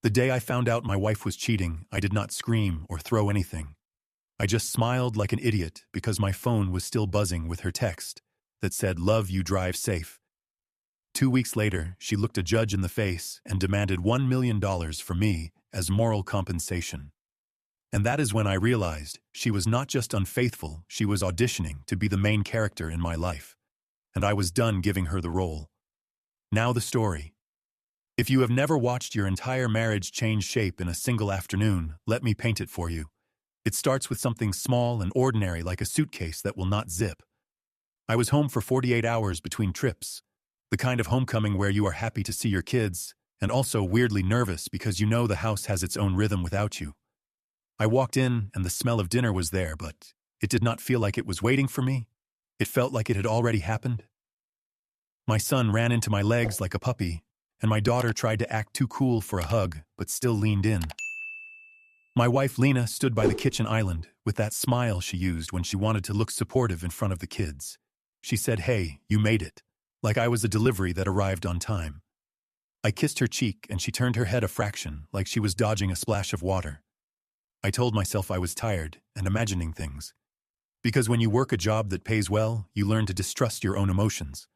The day I found out my wife was cheating, I did not scream or throw anything. I just smiled like an idiot because my phone was still buzzing with her text that said, "Love you, drive safe." 2 weeks later, she looked a judge in the face and demanded $1 million from me as moral compensation. And that is when I realized she was not just unfaithful, she was auditioning to be the main character in my life. And I was done giving her the role. Now the story. If you have never watched your entire marriage change shape in a single afternoon, let me paint it for you. It starts with something small and ordinary like a suitcase that will not zip. I was home for 48 hours between trips, the kind of homecoming where you are happy to see your kids, and also weirdly nervous because you know the house has its own rhythm without you. I walked in and the smell of dinner was there, but it did not feel like it was waiting for me. It felt like it had already happened. My son ran into my legs like a puppy, and my daughter tried to act too cool for a hug, but still leaned in. My wife Lena stood by the kitchen island with that smile she used when she wanted to look supportive in front of the kids. She said, "Hey, you made it," like I was a delivery that arrived on time. I kissed her cheek and she turned her head a fraction, like she was dodging a splash of water. I told myself I was tired and imagining things. Because when you work a job that pays well, you learn to distrust your own emotions.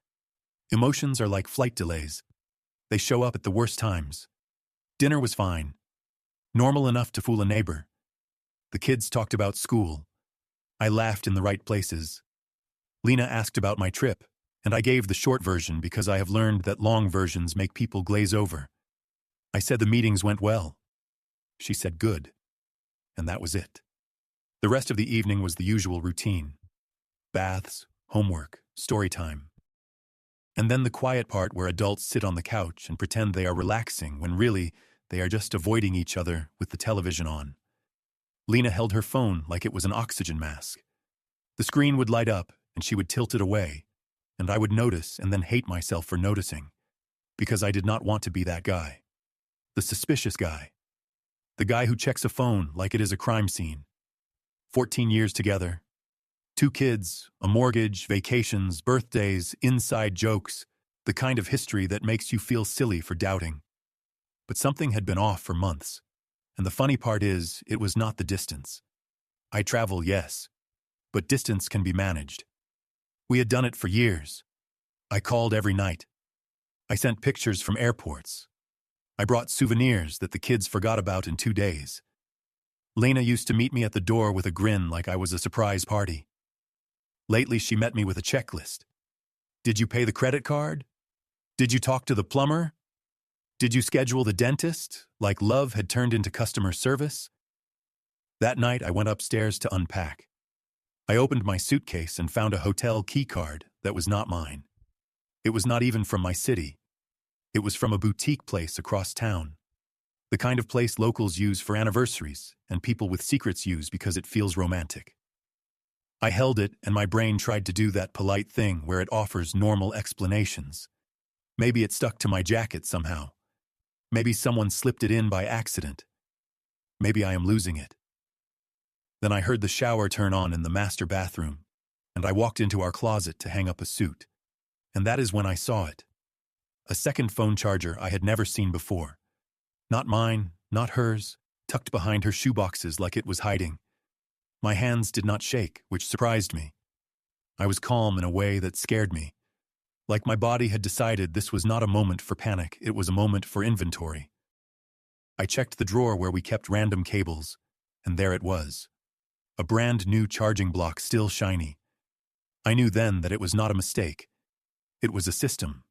Emotions are like flight delays. They show up at the worst times. Dinner was fine. Normal enough to fool a neighbor. The kids talked about school. I laughed in the right places. Lena asked about my trip, and I gave the short version because I have learned that long versions make people glaze over. I said the meetings went well. She said good. And that was it. The rest of the evening was the usual routine. Baths, homework, story time. And then the quiet part where adults sit on the couch and pretend they are relaxing when really they are just avoiding each other with the television on. Lena held her phone like it was an oxygen mask. The screen would light up and she would tilt it away, and I would notice and then hate myself for noticing, because I did not want to be that guy. The suspicious guy. The guy who checks a phone like it is a crime scene. 14 years together. 2 kids, a mortgage, vacations, birthdays, inside jokes, the kind of history that makes you feel silly for doubting. But something had been off for months, and the funny part is, it was not the distance. I travel, yes, but distance can be managed. We had done it for years. I called every night. I sent pictures from airports. I brought souvenirs that the kids forgot about in 2 days. Lena used to meet me at the door with a grin like I was a surprise party. Lately, she met me with a checklist. Did you pay the credit card? Did you talk to the plumber? Did you schedule the dentist, like love had turned into customer service? That night, I went upstairs to unpack. I opened my suitcase and found a hotel key card that was not mine. It was not even from my city. It was from a boutique place across town. The kind of place locals use for anniversaries and people with secrets use because it feels romantic. I held it and my brain tried to do that polite thing where it offers normal explanations. Maybe it stuck to my jacket somehow. Maybe someone slipped it in by accident. Maybe I am losing it. Then I heard the shower turn on in the master bathroom, and I walked into our closet to hang up a suit. And that is when I saw it. A second phone charger I had never seen before. Not mine, not hers, tucked behind her shoeboxes like it was hiding. My hands did not shake, which surprised me. I was calm in a way that scared me. Like my body had decided this was not a moment for panic, it was a moment for inventory. I checked the drawer where we kept random cables, and there it was. A brand new charging block, still shiny. I knew then that it was not a mistake. It was a system.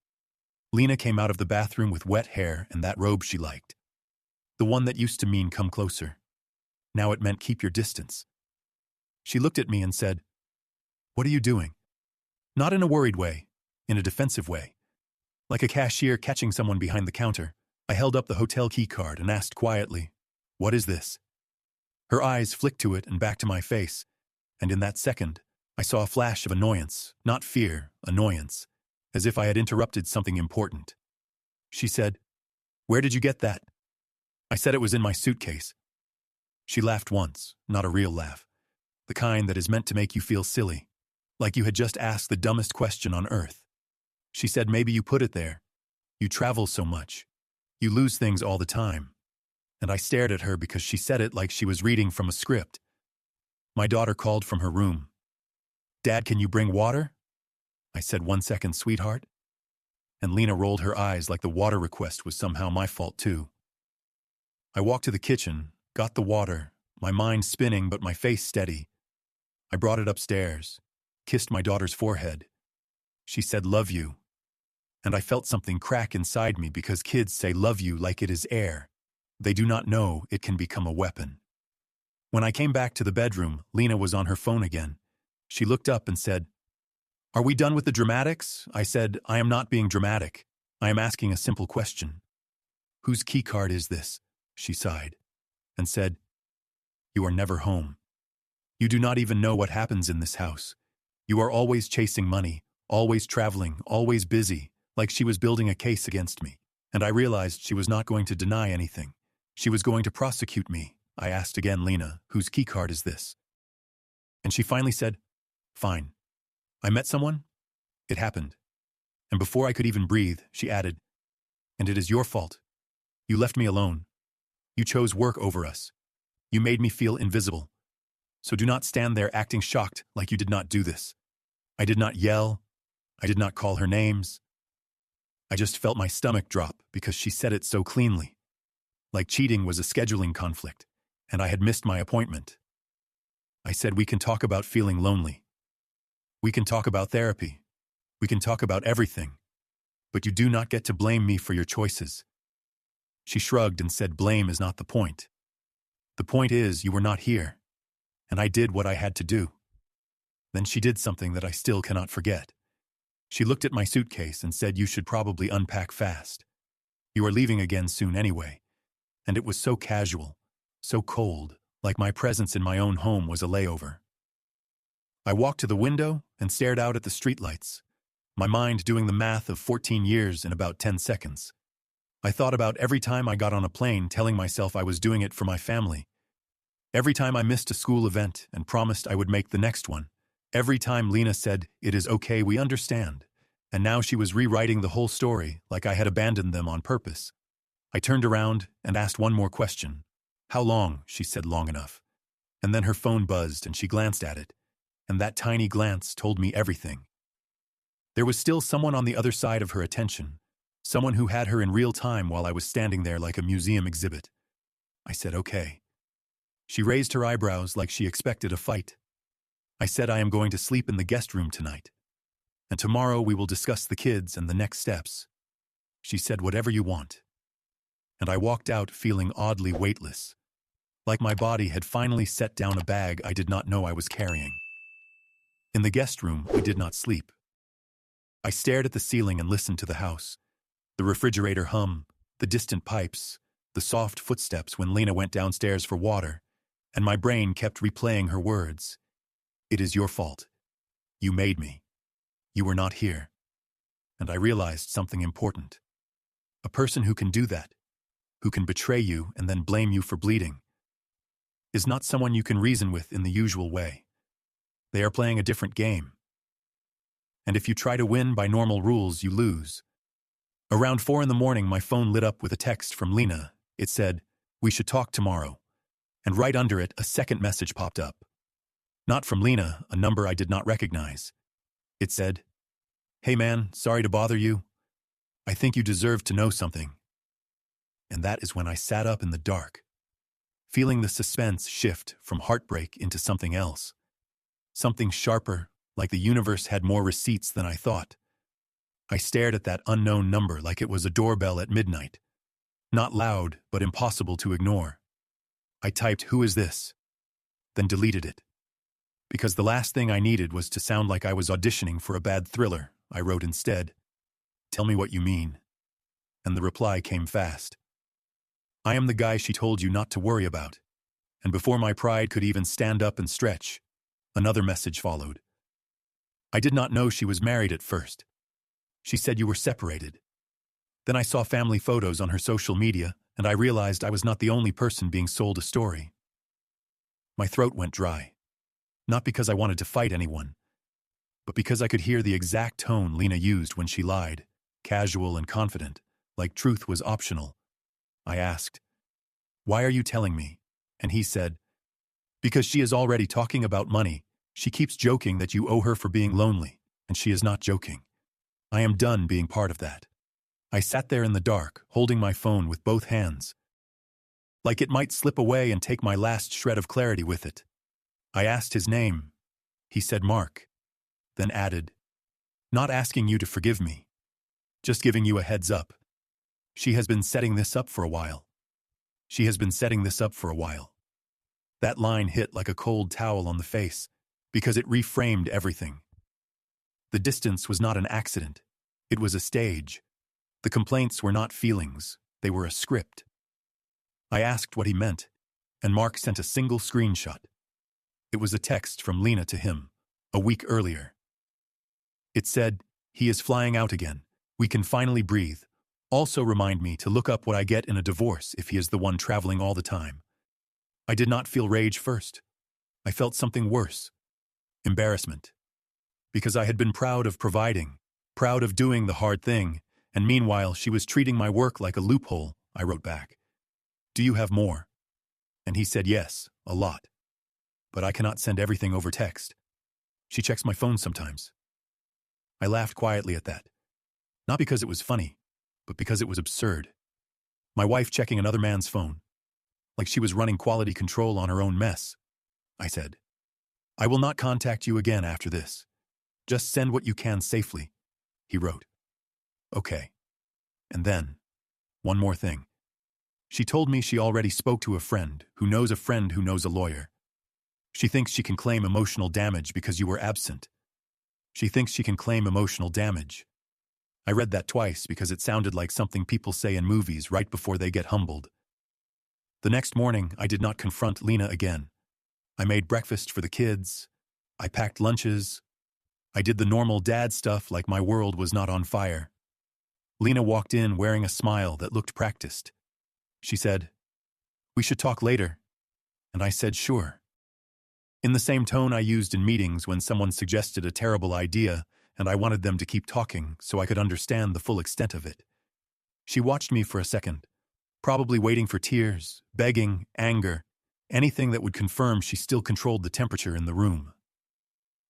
Lena came out of the bathroom with wet hair and that robe she liked. The one that used to mean come closer. Now it meant keep your distance. She looked at me and said, "What are you doing?" Not in a worried way, in a defensive way. Like a cashier catching someone behind the counter, I held up the hotel key card and asked quietly, "What is this?" Her eyes flicked to it and back to my face, and in that second, I saw a flash of annoyance, not fear, annoyance, as if I had interrupted something important. She said, "Where did you get that?" I said it was in my suitcase. She laughed once, not a real laugh. The kind that is meant to make you feel silly, like you had just asked the dumbest question on earth. She said, "Maybe you put it there. You travel so much. You lose things all the time. and I stared at her because she said it like she was reading from a script. My daughter called from her room. "Dad, can you bring water?" I said, "1 second, sweetheart." And Lena rolled her eyes like the water request was somehow my fault too. I walked to the kitchen, got the water, my mind spinning but my face steady. I brought it upstairs, kissed my daughter's forehead. She said, "Love you." And I felt something crack inside me because kids say love you like it is air. They do not know it can become a weapon. When I came back to the bedroom, Lena was on her phone again. She looked up and said, "Are we done with the dramatics?" I said, "I am not being dramatic. I am asking a simple question." "Whose keycard is this?" She sighed and said, "You are never home. You do not even know what happens in this house. You are always chasing money, always traveling, always busy, like she was building a case against me. And I realized she was not going to deny anything. She was going to prosecute me. I asked again, "Lena, whose keycard is this?" And she finally said, "Fine. I met someone. It happened." And before I could even breathe, she added, "And it is your fault. You left me alone. You chose work over us. You made me feel invisible. So do not stand there acting shocked like you did not do this." I did not yell. I did not call her names. I just felt my stomach drop because she said it so cleanly. Like cheating was a scheduling conflict, and I had missed my appointment. I said, "We can talk about feeling lonely. We can talk about therapy. We can talk about everything. But you do not get to blame me for your choices." She shrugged and said, "Blame is not the point. The point is you were not here, and I did what I had to do." Then she did something that I still cannot forget. She looked at my suitcase and said, "You should probably unpack fast. You are leaving again soon anyway." And it was so casual, so cold, like my presence in my own home was a layover. I walked to the window and stared out at the streetlights, my mind doing the math of 14 years in about 10 seconds. I thought about every time I got on a plane telling myself I was doing it for my family. Every time I missed a school event and promised I would make the next one. Every time Lena said, "It is okay, we understand." And now she was rewriting the whole story like I had abandoned them on purpose. I turned around and asked one more question. "How long?" She said, "Long enough." And then her phone buzzed and she glanced at it. And that tiny glance told me everything. There was still someone on the other side of her attention, someone who had her in real time while I was standing there like a museum exhibit. I said, "Okay." She raised her eyebrows like she expected a fight. I said, "I am going to sleep in the guest room tonight. And tomorrow we will discuss the kids and the next steps." She said, "Whatever you want." And I walked out feeling oddly weightless, like my body had finally set down a bag I did not know I was carrying. In the guest room, I did not sleep. I stared at the ceiling and listened to the house. The refrigerator hum, the distant pipes, the soft footsteps when Lena went downstairs for water, and my brain kept replaying her words. "It is your fault. You made me. You were not here." And I realized something important. A person who can do that, who can betray you and then blame you for bleeding, is not someone you can reason with in the usual way. They are playing a different game. And if you try to win by normal rules, you lose. Around 4 in the morning, my phone lit up with a text from Lena. It said, "We should talk tomorrow." And right under it, a second message popped up. Not from Lena, a number I did not recognize. It said, "Hey man, sorry to bother you. I think you deserve to know something." And that is when I sat up in the dark, feeling the suspense shift from heartbreak into something else. Something sharper, like the universe had more receipts than I thought. I stared at that unknown number like it was a doorbell at midnight. Not loud, but impossible to ignore. I typed, "Who is this?" Then deleted it. Because the last thing I needed was to sound like I was auditioning for a bad thriller. I wrote instead, "Tell me what you mean." And the reply came fast. "I am the guy she told you not to worry about." And before my pride could even stand up and stretch, another message followed. "I did not know she was married at first. She said you were separated." Then I saw family photos on her social media, and I realized I was not the only person being sold a story. My throat went dry. Not because I wanted to fight anyone, but because I could hear the exact tone Lena used when she lied, casual and confident, like truth was optional. I asked, Why are you telling me? And he said, because she is already talking about money. She keeps joking that you owe her for being lonely, and she is not joking. I am done being part of that. I sat there in the dark, holding my phone with both hands, like it might slip away and take my last shred of clarity with it. I asked his name. He said Mark, then added, not asking you to forgive me, just giving you a heads up. She has been setting this up for a while. She has been setting this up for a while. That line hit like a cold towel on the face, because it reframed everything. The distance was not an accident. It was a stage. The complaints were not feelings. They were a script. I asked what he meant, and Mark sent a single screenshot. It was a text from Lena to him, a week earlier. It said, he is flying out again. We can finally breathe. Also remind me to look up what I get in a divorce if he is the one traveling all the time. I did not feel rage first. I felt something worse. Embarrassment. Because I had been proud of providing, proud of doing the hard thing, and meanwhile she was treating my work like a loophole. I wrote back, do you have more? And he said yes, a lot. But I cannot send everything over text. She checks my phone sometimes. I laughed quietly at that. Not because it was funny, but because it was absurd. My wife checking another man's phone, like she was running quality control on her own mess. I said, I will not contact you again after this. Just send what you can safely. He wrote, okay. And then, one more thing. She told me she already spoke to a friend who knows a lawyer. She thinks she can claim emotional damage because you were absent. She thinks she can claim emotional damage. I read that twice because it sounded like something people say in movies right before they get humbled. The next morning, I did not confront Lena again. I made breakfast for the kids. I packed lunches. I did the normal dad stuff like my world was not on fire. Lena walked in wearing a smile that looked practiced. She said, we should talk later. And I said, sure. In the same tone I used in meetings when someone suggested a terrible idea and I wanted them to keep talking so I could understand the full extent of it. She watched me for a second, probably waiting for tears, begging, anger, anything that would confirm she still controlled the temperature in the room.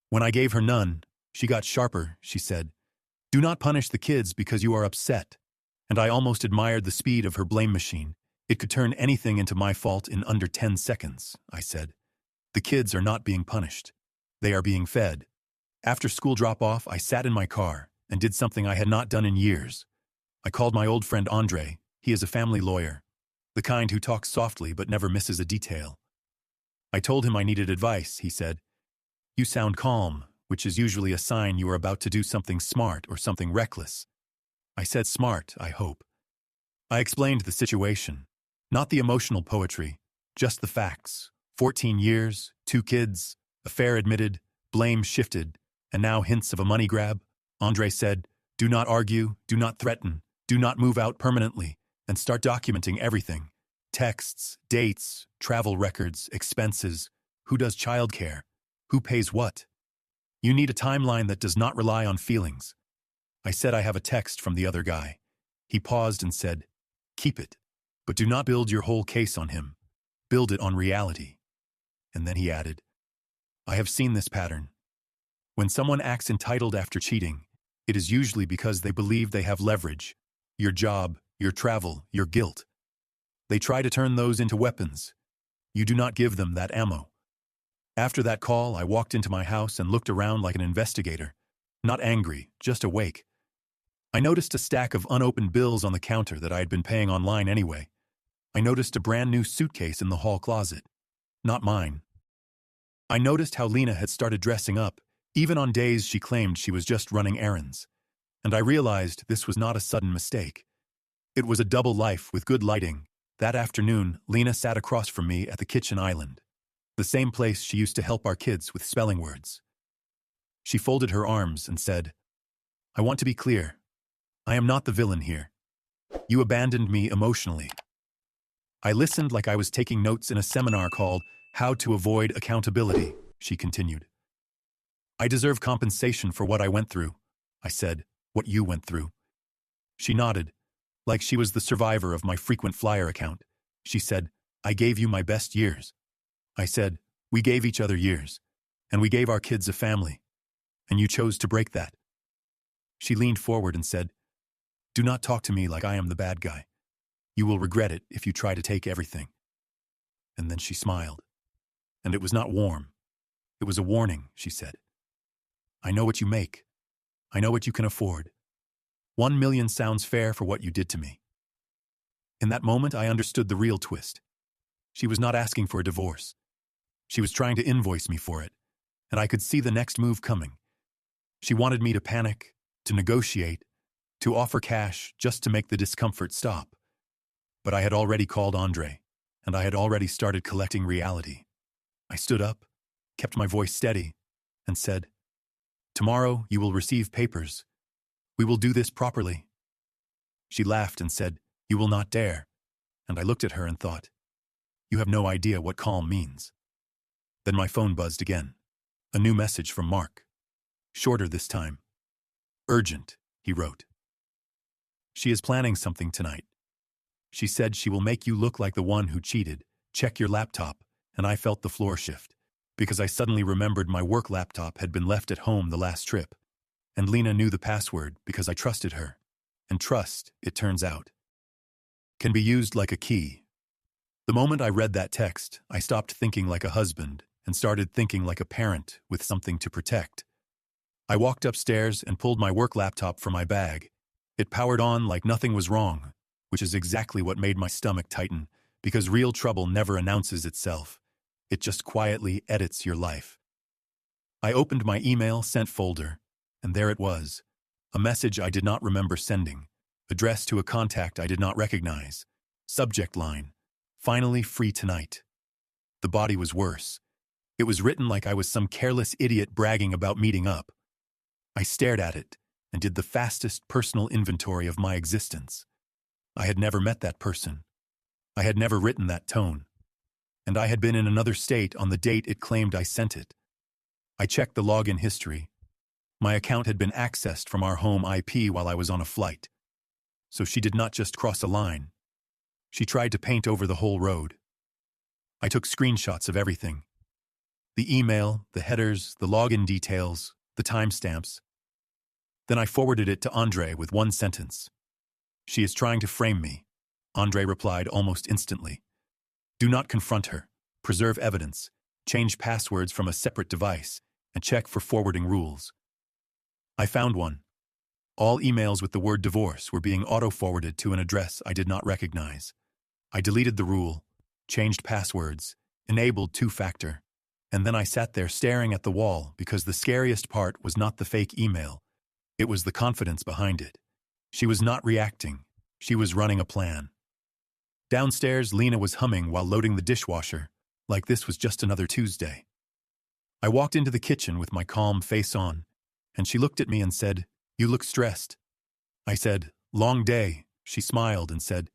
When I gave her none, she got sharper. She said, do not punish the kids because you are upset. And I almost admired the speed of her blame machine. It could turn anything into my fault in under 10 seconds, I said. The kids are not being punished. They are being fed. After school drop-off, I sat in my car and did something I had not done in years. I called my old friend Andre. He is a family lawyer, the kind who talks softly but never misses a detail. I told him I needed advice. He said, you sound calm, which is usually a sign you are about to do something smart or something reckless. I said smart, I hope. I explained the situation, not the emotional poetry, just the facts. 14 years, 2 kids, affair admitted, blame shifted, and now hints of a money grab. Andre said, do not argue, do not threaten, do not move out permanently, and start documenting everything. Texts, dates, travel records, expenses, who does childcare, who pays what. You need a timeline that does not rely on feelings. I said I have a text from the other guy. He paused and said, keep it, but do not build your whole case on him. Build it on reality. And then he added, I have seen this pattern. When someone acts entitled after cheating, it is usually because they believe they have leverage, your job, your travel, your guilt. They try to turn those into weapons. You do not give them that ammo. After that call, I walked into my house and looked around like an investigator, not angry, just awake. I noticed a stack of unopened bills on the counter that I had been paying online anyway. I noticed a brand new suitcase in the hall closet. Not mine. I noticed how Lena had started dressing up, even on days she claimed she was just running errands. And I realized this was not a sudden mistake. It was a double life with good lighting. That afternoon, Lena sat across from me at the kitchen island, the same place she used to help our kids with spelling words. She folded her arms and said, I want to be clear. I am not the villain here. You abandoned me emotionally. I listened like I was taking notes in a seminar called How to Avoid Accountability, she continued. I deserve compensation for what I went through. I said, what you went through. She nodded, like she was the survivor of my frequent flyer account. She said, I gave you my best years. I said, we gave each other years, and we gave our kids a family, and you chose to break that. She leaned forward and said, do not talk to me like I am the bad guy. You will regret it if you try to take everything. And then she smiled. And it was not warm. It was a warning, she said. I know what you make. I know what you can afford. 1 million sounds fair for what you did to me. In that moment, I understood the real twist. She was not asking for a divorce. She was trying to invoice me for it, and I could see the next move coming. She wanted me to panic, to negotiate, to offer cash just to make the discomfort stop. But I had already called Andre, and I had already started collecting reality. I stood up, kept my voice steady, and said, tomorrow you will receive papers. We will do this properly. She laughed and said, you will not dare. And I looked at her and thought, you have no idea what calm means. Then my phone buzzed again. A new message from Mark. Shorter this time. Urgent, he wrote. She is planning something tonight. She said she will make you look like the one who cheated. Check your laptop, and I felt the floor shift, because I suddenly remembered my work laptop had been left at home the last trip. And Lena knew the password because I trusted her. And trust, it turns out, can be used like a key. The moment I read that text, I stopped thinking like a husband and started thinking like a parent with something to protect. I walked upstairs and pulled my work laptop from my bag. It powered on like nothing was wrong, which is exactly what made my stomach tighten, because real trouble never announces itself. It just quietly edits your life. I opened my email sent folder, and there it was, a message I did not remember sending, addressed to a contact I did not recognize. Subject line, finally free tonight. The body was worse. It was written like I was some careless idiot bragging about meeting up. I stared at it and did the fastest personal inventory of my existence. I had never met that person. I had never written that tone. And I had been in another state on the date it claimed I sent it. I checked the login history. My account had been accessed from our home IP while I was on a flight. So she did not just cross a line. She tried to paint over the whole road. I took screenshots of everything. The email, the headers, the login details, the timestamps. Then I forwarded it to Andre with one sentence. She is trying to frame me. Andre replied almost instantly. Do not confront her. Preserve evidence. Change passwords from a separate device, and check for forwarding rules. I found one. All emails with the word divorce were being auto-forwarded to an address I did not recognize. I deleted the rule, changed passwords, enabled two-factor, and then I sat there staring at the wall because the scariest part was not the fake email. It was the confidence behind it. She was not reacting. She was running a plan. Downstairs, Lena was humming while loading the dishwasher, like this was just another Tuesday. I walked into the kitchen with my calm face on, and she looked at me and said, you look stressed. I said, long day. She smiled and said,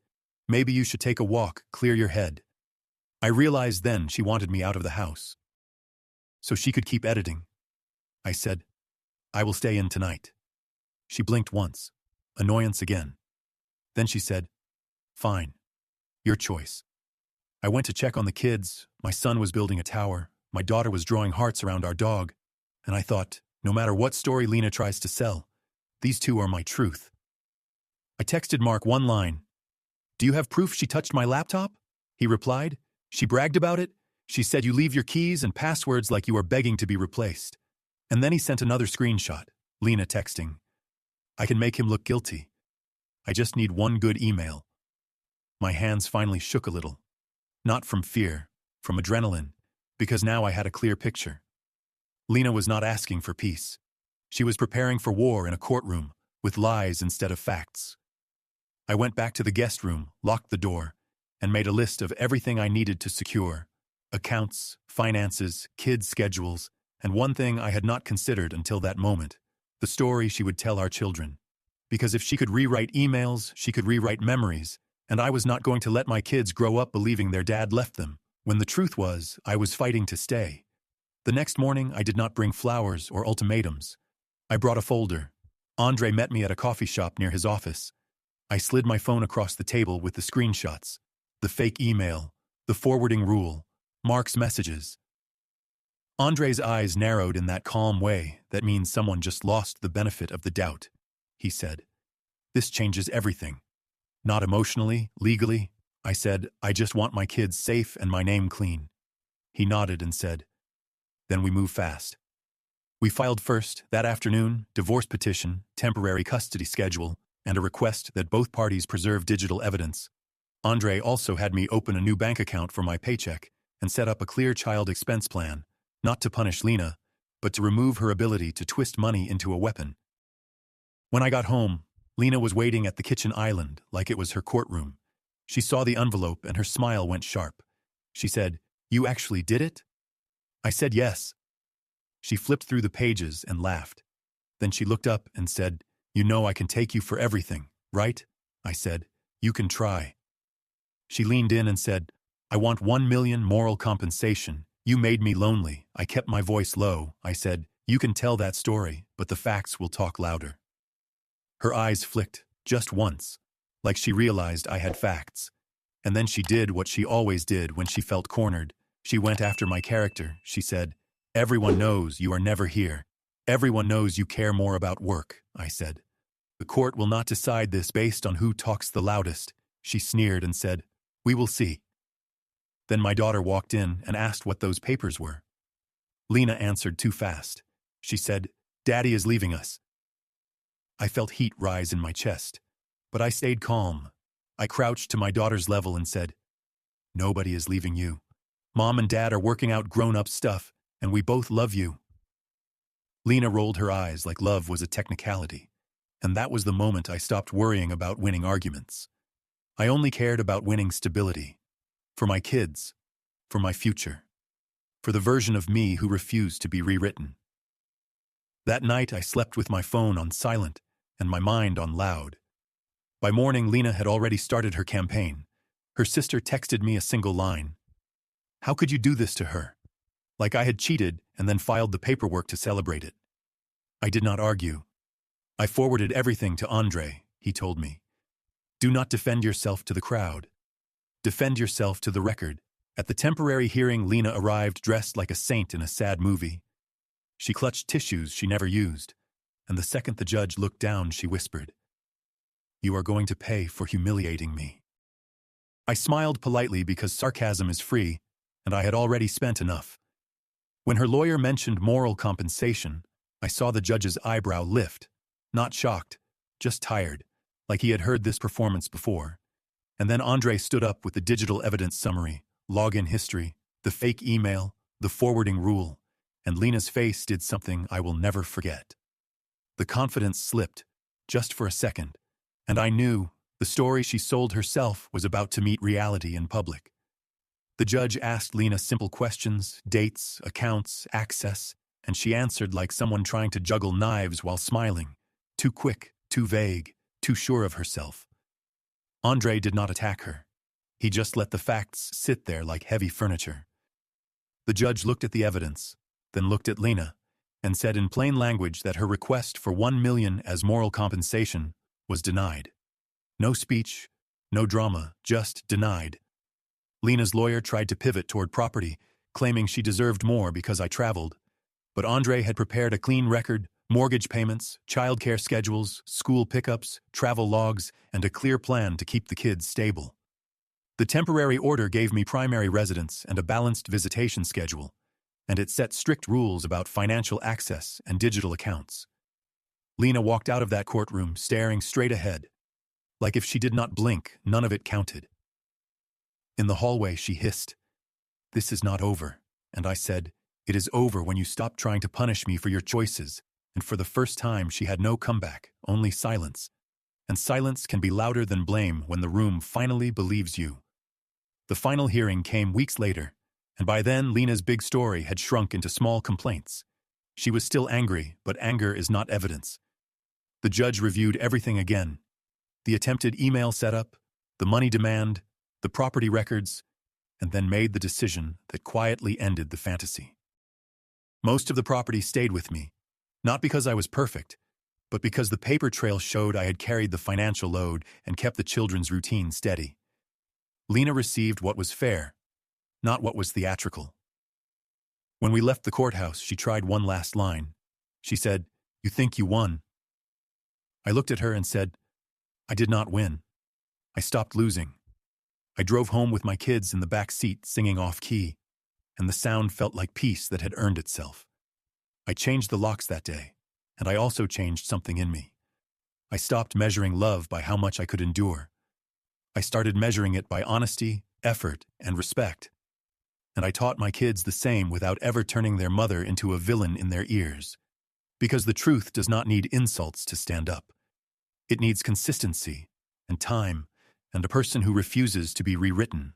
maybe you should take a walk, clear your head. I realized then she wanted me out of the house, so she could keep editing. I said, I will stay in tonight. She blinked once, annoyance again. Then she said, fine, your choice. I went to check on the kids. My son was building a tower. My daughter was drawing hearts around our dog. And I thought, no matter what story Lena tries to sell, these two are my truth. I texted Mark one line. Do you have proof she touched my laptop? He replied. She bragged about it. She said you leave your keys and passwords like you are begging to be replaced. And then he sent another screenshot, Lena texting. I can make him look guilty. I just need one good email. My hands finally shook a little. Not from fear, from adrenaline, because now I had a clear picture. Lena was not asking for peace. She was preparing for war in a courtroom, with lies instead of facts. I went back to the guest room, locked the door, and made a list of everything I needed to secure. Accounts, finances, kids' schedules, and one thing I had not considered until that moment, the story she would tell our children. Because if she could rewrite emails, she could rewrite memories, and I was not going to let my kids grow up believing their dad left them, when the truth was, I was fighting to stay. The next morning, I did not bring flowers or ultimatums. I brought a folder. Andre met me at a coffee shop near his office. I slid my phone across the table with the screenshots, the fake email, The forwarding rule. Mark's messages. Andre's eyes narrowed in that calm way that means someone just lost the benefit of the doubt. He said, "This changes everything. Not emotionally, legally." I said, "I just want my kids safe and my name clean." He nodded and said, "Then we move fast." We filed first, that afternoon, divorce petition, temporary custody schedule, and a request that both parties preserve digital evidence. Andre also had me open a new bank account for my paycheck and set up a clear child expense plan, not to punish Lena, but to remove her ability to twist money into a weapon. When I got home, Lena was waiting at the kitchen island like it was her courtroom. She saw the envelope and her smile went sharp. She said, "You actually did it?" I said yes. She flipped through the pages and laughed. Then she looked up and said, "You know I can take you for everything, right?" I said, "You can try." She leaned in and said, "I want 1 million moral compensation. You made me lonely." I kept my voice low. I said, "You can tell that story, but the facts will talk louder." Her eyes flicked, just once, like she realized I had facts. And then she did what she always did when she felt cornered. She went after my character. She said, "Everyone knows you are never here. Everyone knows you care more about work," I said. "The court will not decide this based on who talks the loudest." She sneered and said, "We will see." Then my daughter walked in and asked what those papers were. Lena answered too fast. She said, "Daddy is leaving us." I felt heat rise in my chest, but I stayed calm. I crouched to my daughter's level and said, "Nobody is leaving you. Mom and Dad are working out grown-up stuff, and we both love you." Lena rolled her eyes like love was a technicality, and that was the moment I stopped worrying about winning arguments. I only cared about winning stability. For my kids, for my future, for the version of me who refused to be rewritten. That night I slept with my phone on silent and my mind on loud. By morning, Lena had already started her campaign. Her sister texted me a single line. "How could you do this to her?" Like I had cheated and then filed the paperwork to celebrate it. I did not argue. I forwarded everything to Andre. He told me, "Do not defend yourself to the crowd. Defend yourself to the record." At the temporary hearing, Lena arrived dressed like a saint in a sad movie. She clutched tissues she never used, and the second the judge looked down, she whispered, "You are going to pay for humiliating me." I smiled politely because sarcasm is free, and I had already spent enough. When her lawyer mentioned moral compensation, I saw the judge's eyebrow lift, not shocked, just tired, like he had heard this performance before. And then Andre stood up with the digital evidence summary, login history, the fake email, the forwarding rule, and Lena's face did something I will never forget. The confidence slipped, just for a second, and I knew the story she sold herself was about to meet reality in public. The judge asked Lena simple questions, dates, accounts, access, and she answered like someone trying to juggle knives while smiling, too quick, too vague, too sure of herself. Andre did not attack her. He just let the facts sit there like heavy furniture. The judge looked at the evidence, then looked at Lena, and said in plain language that her request for 1 million as moral compensation was denied. No speech, no drama, just denied. Lena's lawyer tried to pivot toward property, claiming she deserved more because I traveled, but Andre had prepared a clean record, mortgage payments, childcare schedules, school pickups, travel logs, and a clear plan to keep the kids stable. The temporary order gave me primary residence and a balanced visitation schedule, and it set strict rules about financial access and digital accounts. Lena walked out of that courtroom staring straight ahead. Like if she did not blink, none of it counted. In the hallway, she hissed, "This is not over." And I said, "It is over when you stop trying to punish me for your choices." And for the first time, she had no comeback, only silence. And silence can be louder than blame when the room finally believes you. The final hearing came weeks later, and by then Lena's big story had shrunk into small complaints. She was still angry, but anger is not evidence. The judge reviewed everything again. The attempted email setup, the money demand, the property records, and then made the decision that quietly ended the fantasy. Most of the property stayed with me, not because I was perfect, but because the paper trail showed I had carried the financial load and kept the children's routine steady. Lena received what was fair, not what was theatrical. When we left the courthouse, she tried one last line. She said, "You think you won?" I looked at her and said, "I did not win. I stopped losing." I drove home with my kids in the back seat singing off-key, and the sound felt like peace that had earned itself. I changed the locks that day, and I also changed something in me. I stopped measuring love by how much I could endure. I started measuring it by honesty, effort, and respect. And I taught my kids the same without ever turning their mother into a villain in their ears. Because the truth does not need insults to stand up. It needs consistency, and time, and a person who refuses to be rewritten.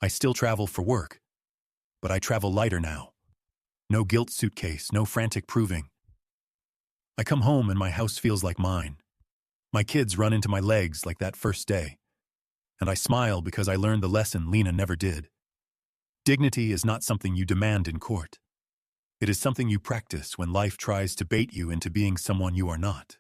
I still travel for work, but I travel lighter now. No guilt suitcase, no frantic proving. I come home and my house feels like mine. My kids run into my legs like that first day. And I smile because I learned the lesson Lena never did. Dignity is not something you demand in court. It is something you practice when life tries to bait you into being someone you are not.